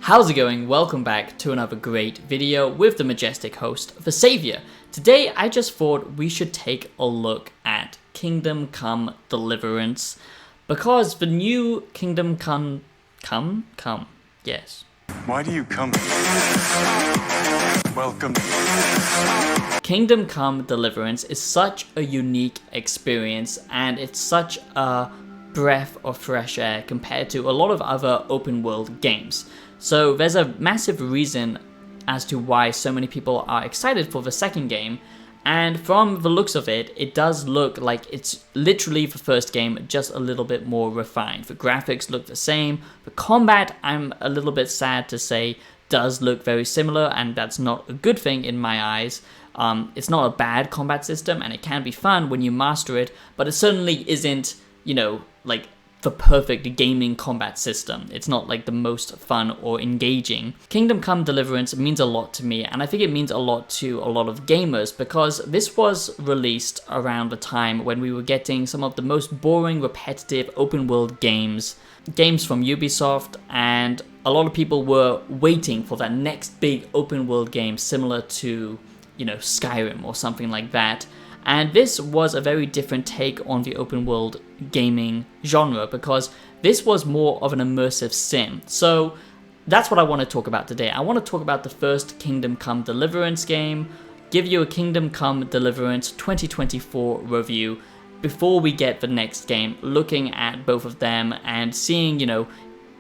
How's it going? Welcome back to another great video with the majestic host, The Savior. Today I just thought we should take a look at Kingdom Come Deliverance because the new Kingdom Come, yes. Why do you come? Welcome. Kingdom Come Deliverance is such a unique experience and it's such a breath of fresh air compared to a lot of other open world games. So there's a massive reason as to why so many people are excited for the second game, and from the looks of it, it does look like it's literally the first game, just a little bit more refined. The graphics look the same, the combat, I'm a little bit sad to say, does look very similar, and that's not a good thing in my eyes. It's not a bad combat system, and it can be fun when you master it, but it certainly isn't, like the perfect gaming combat system. It's not like the most fun or engaging. Kingdom Come Deliverance means a lot to me, and I think it means a lot to a lot of gamers because this was released around the time when we were getting some of the most boring, repetitive open world games from Ubisoft, and a lot of people were waiting for that next big open world game similar to, Skyrim or something like that. And this was a very different take on the open world gaming genre because this was more of an immersive sim. So that's what I want to talk about today. I want to talk about the first Kingdom Come Deliverance game, give you a Kingdom Come Deliverance 2024 review before we get the next game, looking at both of them and seeing,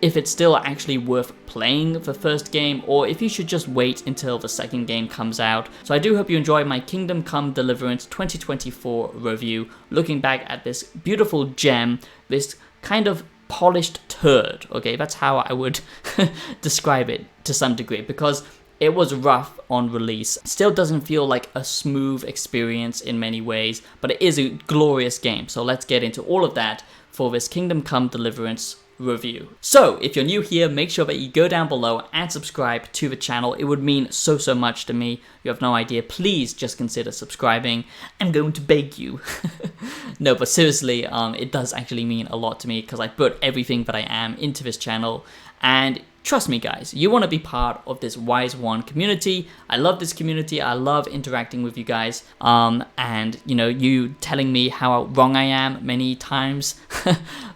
if it's still actually worth playing the first game or if you should just wait until the second game comes out. So I do hope you enjoy my Kingdom Come Deliverance 2024 review, looking back at this beautiful gem, this kind of polished turd, okay? That's how I would describe it to some degree because it was rough on release. Still doesn't feel like a smooth experience in many ways, but it is a glorious game. So let's get into all of that for this Kingdom Come Deliverance review. So if you're new here, make sure that you go down below and subscribe to the channel. It would mean so much to me. You have no idea. Please just consider subscribing. I'm going to beg you. No, but seriously, it does actually mean a lot to me because I put everything that I am into this channel, and trust me guys, you want to be part of this Wise One community. I love this community. I love interacting with you guys. And you telling me how wrong I am many times.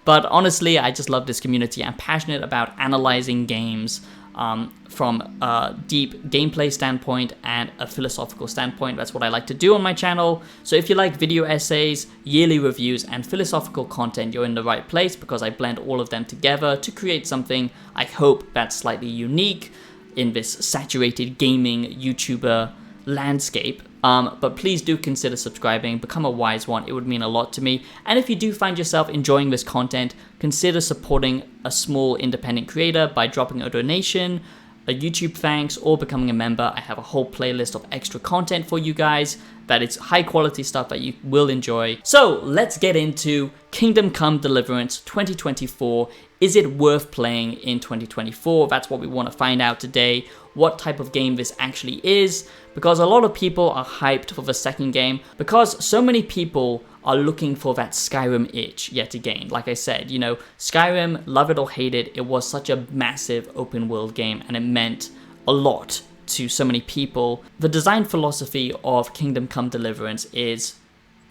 But honestly, I just love this community. I'm passionate about analyzing games from a deep gameplay standpoint and a philosophical standpoint. That's what I like to do on my channel. So if you like video essays, yearly reviews, and philosophical content, you're in the right place because I blend all of them together to create something I hope that's slightly unique in this saturated gaming YouTuber landscape. But please do consider subscribing, become a Wise One. It would mean a lot to me. And if you do find yourself enjoying this content, consider supporting a small independent creator by dropping a donation, a YouTube thanks, or becoming a member. I have a whole playlist of extra content for you guys that it's high quality stuff that you will enjoy. So let's get into Kingdom Come Deliverance 2024. Is it worth playing in 2024? That's what we want to find out today. What type of game this actually is, because a lot of people are hyped for the second game because so many people are looking for that Skyrim itch yet again. Like I said, Skyrim, love it or hate it, it was such a massive open world game and it meant a lot to so many people. The design philosophy of Kingdom Come Deliverance is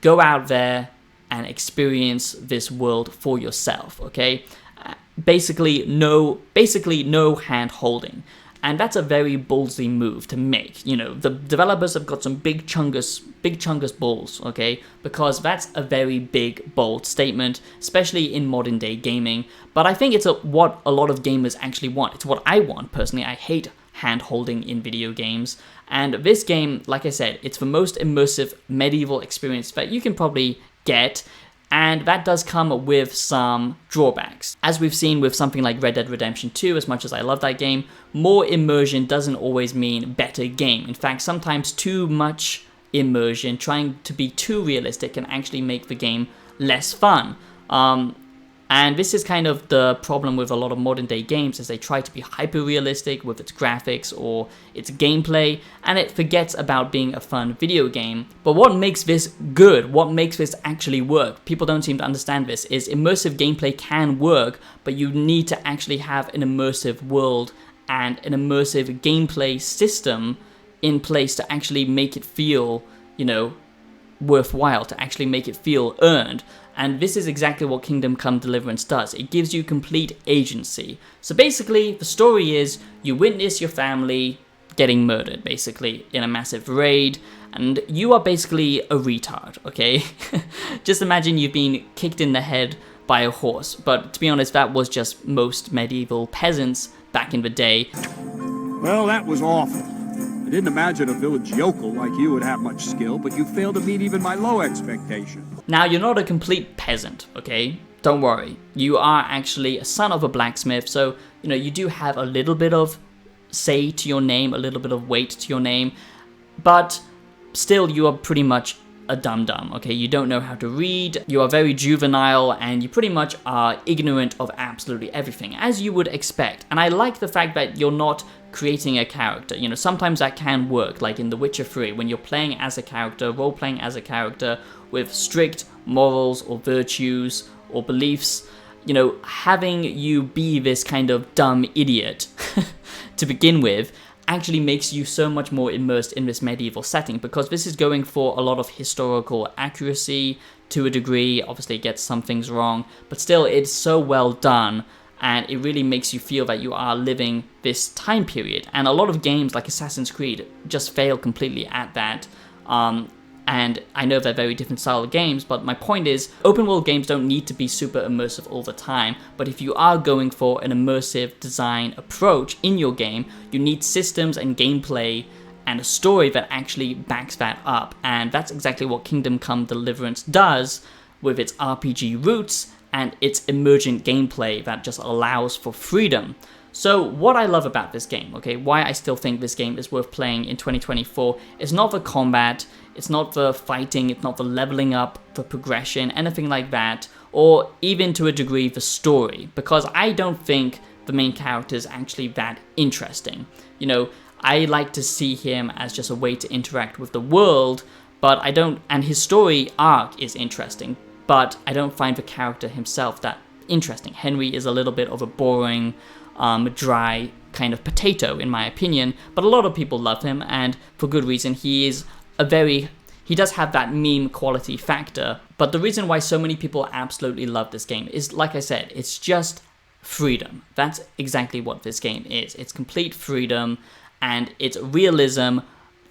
go out there and experience this world for yourself, okay? Basically no hand holding. And that's a very ballsy move to make. The developers have got some big chungus balls, okay? Because that's a very big, bold statement, especially in modern day gaming. But I think it's what a lot of gamers actually want. It's what I want, personally. I hate hand holding in video games. And this game, like I said, it's the most immersive medieval experience that you can probably get. And that does come with some drawbacks. As we've seen with something like Red Dead Redemption 2, as much as I love that game, more immersion doesn't always mean better game. In fact, sometimes too much immersion, trying to be too realistic, can actually make the game less fun. And this is kind of the problem with a lot of modern day games, as they try to be hyper realistic with its graphics or its gameplay, and it forgets about being a fun video game. But what makes this good, what makes this actually work, people don't seem to understand this, is immersive gameplay can work, but you need to actually have an immersive world and an immersive gameplay system in place to actually make it feel, worthwhile, to actually make it feel earned. And this is exactly what Kingdom Come Deliverance does. It gives you complete agency. So basically, the story is you witness your family getting murdered, basically, in a massive raid, and you are basically a retard, okay? Just imagine you've been kicked in the head by a horse, but to be honest, that was just most medieval peasants back in the day. Well, that was awful. I didn't imagine a village yokel like you would have much skill, but you failed to meet even my low expectation. Now, you're not a complete peasant, okay? Don't worry. You are actually a son of a blacksmith, so, you do have a little bit of say to your name, a little bit of weight to your name, but still you are pretty much a dum-dum, okay? You don't know how to read, you are very juvenile, and you pretty much are ignorant of absolutely everything, as you would expect. And I like the fact that you're not creating a character. Sometimes that can work, like in The Witcher 3, when you're playing as a character, role-playing as a character with strict morals or virtues or beliefs, having you be this kind of dumb idiot to begin with actually makes you so much more immersed in this medieval setting, because this is going for a lot of historical accuracy to a degree. Obviously it gets some things wrong, but still it's so well done, and it really makes you feel that you are living this time period. And a lot of games like Assassin's Creed just fail completely at that. And I know they're very different style of games, but my point is, open world games don't need to be super immersive all the time, but if you are going for an immersive design approach in your game, you need systems and gameplay and a story that actually backs that up. And that's exactly what Kingdom Come Deliverance does with its RPG roots and its emergent gameplay that just allows for freedom. So what I love about this game, okay, why I still think this game is worth playing in 2024, is not the combat, it's not the fighting, it's not the leveling up, the progression, anything like that, or even to a degree the story, because I don't think the main character is actually that interesting. I like to see him as just a way to interact with the world, but I don't, and his story arc is interesting, but I don't find the character himself that interesting. Henry is a little bit of a boring, dry kind of potato in my opinion, but a lot of people love him, and for good reason. He does have that meme quality factor, but the reason why so many people absolutely love this game is, like I said, it's just freedom. That's exactly what this game is. It's complete freedom, and it's realism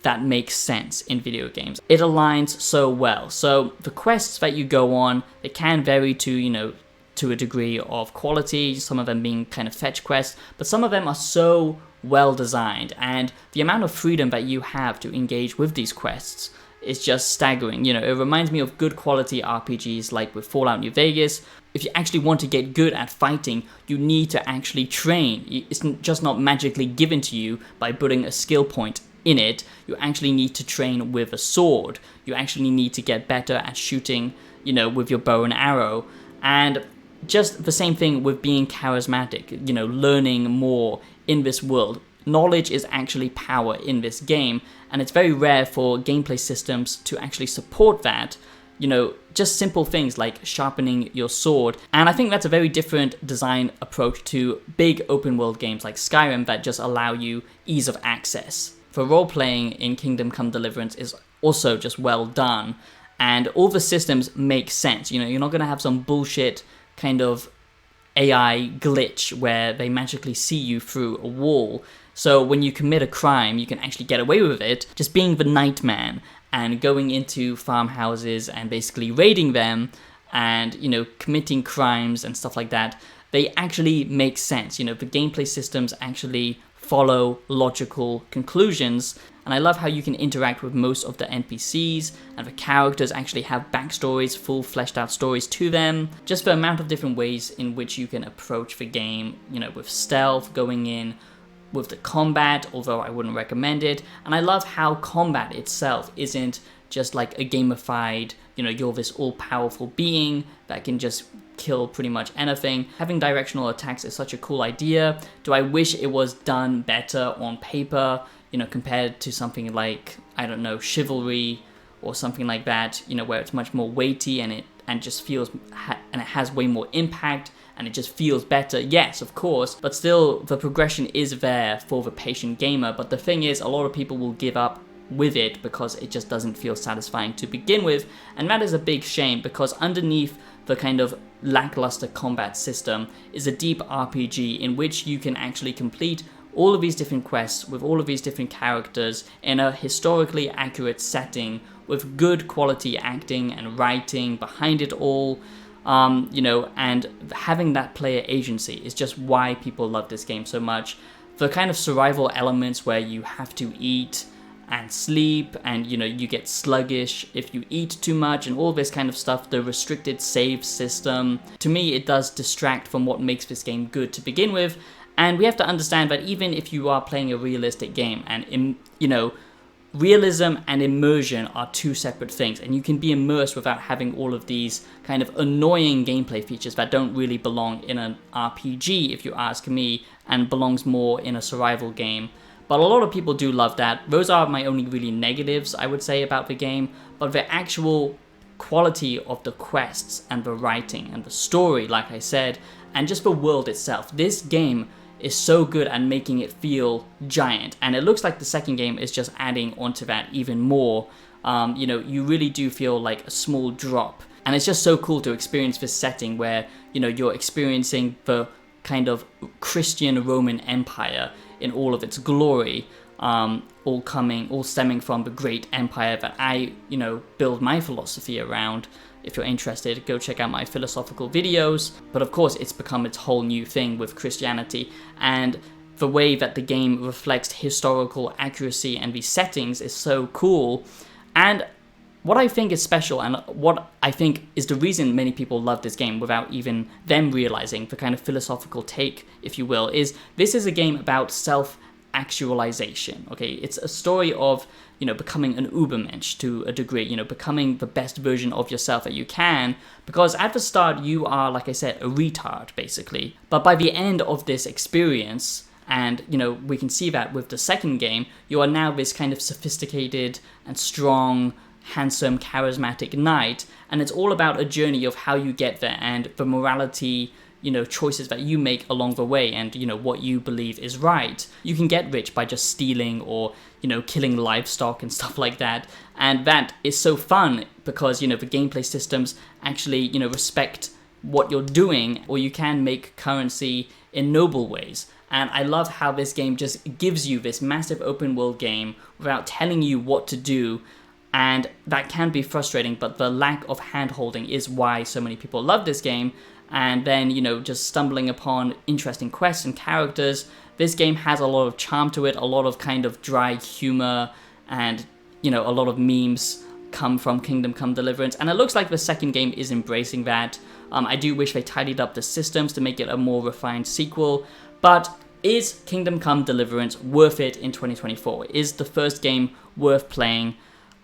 that makes sense in video games. It aligns so well. So the quests that you go on, they can vary to a degree of quality, some of them being kind of fetch quests, but some of them are so well designed, and the amount of freedom that you have to engage with these quests is just staggering. It reminds me of good quality RPGs like with Fallout New Vegas. If you actually want to get good at fighting, you need to actually train. It's just not magically given to you by putting a skill point in it. You actually need to train with a sword. You actually need to get better at shooting, with your bow and arrow. And just the same thing with being charismatic, learning more in this world. Knowledge is actually power in this game, and it's very rare for gameplay systems to actually support that. Just simple things like sharpening your sword. And I think that's a very different design approach to big open world games like Skyrim that just allow you ease of access. For role-playing in Kingdom Come Deliverance is also just well done, and all the systems make sense. You're not going to have some bullshit kind of AI glitch where they magically see you through a wall. So when you commit a crime, you can actually get away with it just being the Nightman and going into farmhouses and basically raiding them and, committing crimes and stuff like that. They actually make sense. The gameplay systems actually follow logical conclusions. And I love how you can interact with most of the NPCs, and the characters actually have backstories, full fleshed out stories to them. Just the amount of different ways in which you can approach the game, with stealth, going in with the combat, although I wouldn't recommend it. And I love how combat itself isn't just like a gamified, you're this all-powerful being that can just kill pretty much anything. Having directional attacks is such a cool idea. Do I wish it was done better on paper, compared to something like, I don't know, Chivalry or something like that, where it's much more weighty and it just feels, and it has way more impact and it just feels better. Yes, of course, but still the progression is there for the patient gamer. But the thing is, a lot of people will give up with it because it just doesn't feel satisfying to begin with, and that is a big shame, because underneath the kind of lackluster combat system is a deep RPG in which you can actually complete all of these different quests with all of these different characters in a historically accurate setting with good quality acting and writing behind it all. And having that player agency is just why people love this game so much. The kind of survival elements where you have to eat and sleep, and you get sluggish if you eat too much, and all this kind of stuff, the restricted save system, to me it does distract from what makes this game good to begin with. And we have to understand that even if you are playing a realistic game, and realism and immersion are two separate things, and you can be immersed without having all of these kind of annoying gameplay features that don't really belong in an RPG, if you ask me, and belongs more in a survival game. But a lot of people do love that. Those are my only really negatives, I would say, about the game. But the actual quality of the quests and the writing and the story, like I said, and just the world itself, this game is so good at making it feel giant. And it looks like the second game is just adding onto that even more. You really do feel like a small drop. And it's just so cool to experience this setting where, you're experiencing the kind of Christian Roman Empire in all of its glory, all stemming from the great empire that I, build my philosophy around. If you're interested, go check out my philosophical videos. But of course, it's become its whole new thing with Christianity, and the way that the game reflects historical accuracy and these settings is so cool. And what I think is special, and what I think is the reason many people love this game without even them realizing the kind of philosophical take, if you will, is this is a game about self-actualization, okay? It's a story of, becoming an Ubermensch to a degree, becoming the best version of yourself that you can, because at the start you are, like I said, a retard, basically. But by the end of this experience, and, we can see that with the second game, you are now this kind of sophisticated and strong, handsome, charismatic knight, and it's all about a journey of how you get there and the morality, choices that you make along the way, and what you believe is right. You can get rich by just stealing or killing livestock and stuff like that, and that is so fun because the gameplay systems actually respect what you're doing, or you can make currency in noble ways. And I love how this game just gives you this massive open world game without telling you what to do. And that can be frustrating, but the lack of hand-holding is why so many people love this game. And then, just stumbling upon interesting quests and characters. This game has a lot of charm to it, a lot of kind of dry humor, and, a lot of memes come from Kingdom Come Deliverance. And it looks like the second game is embracing that. I do wish they tidied up the systems to make it a more refined sequel. But is Kingdom Come Deliverance worth it in 2024? Is the first game worth playing?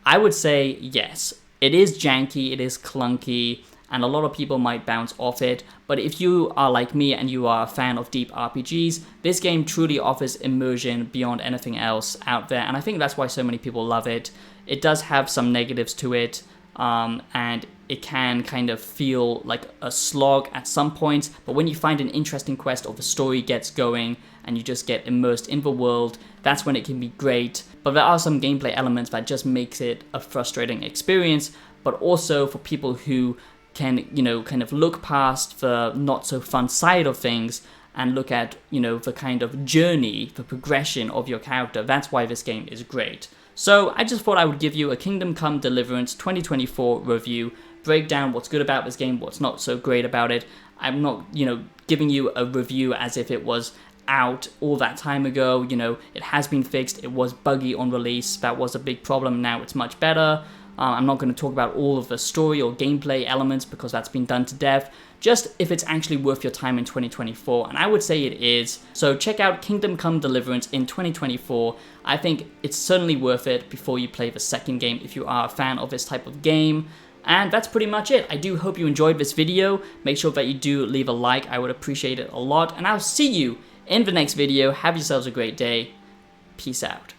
I would say yes. It is janky, it is clunky, and a lot of people might bounce off it, but if you are like me and you are a fan of deep RPGs, this game truly offers immersion beyond anything else out there, and I think that's why so many people love it. It does have some negatives to it, and it can kind of feel like a slog at some points, but when you find an interesting quest or the story gets going and you just get immersed in the world, that's when it can be great. But there are some gameplay elements that just makes it a frustrating experience, but also for people who can, kind of look past the not so fun side of things and look at, the kind of journey, the progression of your character. That's why this game is great. So I just thought I would give you a Kingdom Come Deliverance 2024 review, break down what's good about this game, what's not so great about it. I'm not, giving you a review as if it was out all that time ago. It has been fixed. It was buggy on release. That was a big problem. Now it's much better. I'm not going to talk about all of the story or gameplay elements because that's been done to death. Just if it's actually worth your time in 2024, and I would say it is. So check out Kingdom Come Deliverance in 2024. I think it's certainly worth it before you play the second game if you are a fan of this type of game. And that's pretty much it. I do hope you enjoyed this video. Make sure that you do leave a like. I would appreciate it a lot. And I'll see you in the next video. Have yourselves a great day. Peace out.